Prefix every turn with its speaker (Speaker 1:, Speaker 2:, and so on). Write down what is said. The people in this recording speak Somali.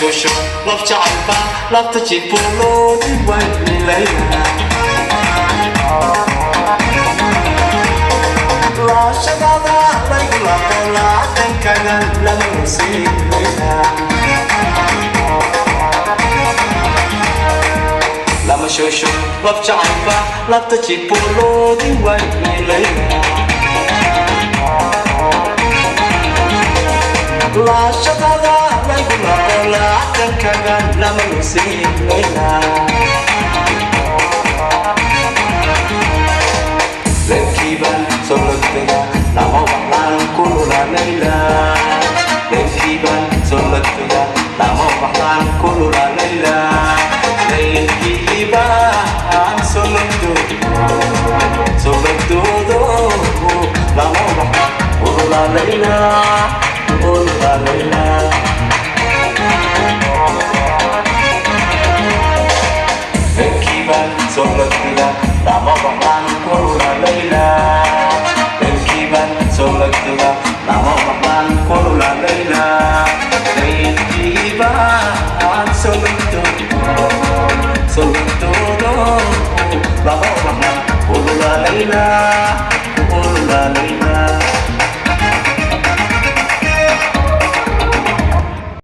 Speaker 1: شوشو لفت عيبا لفت جيبولو دي وين ليلى لا شغادا لا يقول لا تنكنا لا نسيب ليلى لما شوشو لفت عيبا لفت جيبولو دي وين ليلى لا شغادا لا يقول لا تنكنا لا نسيب ليلى Lenkiban solotega namo bahlan kulula leila Lenkiban solotega namo bahlan kulula leila Lenkiban solotu do namo bahlan kulula leila Lenkiban solotega namo bahlan kulula leila Lenkiban solotega namo bahlan kulula leila Lenkiban solotu do namo bahlan kulula leila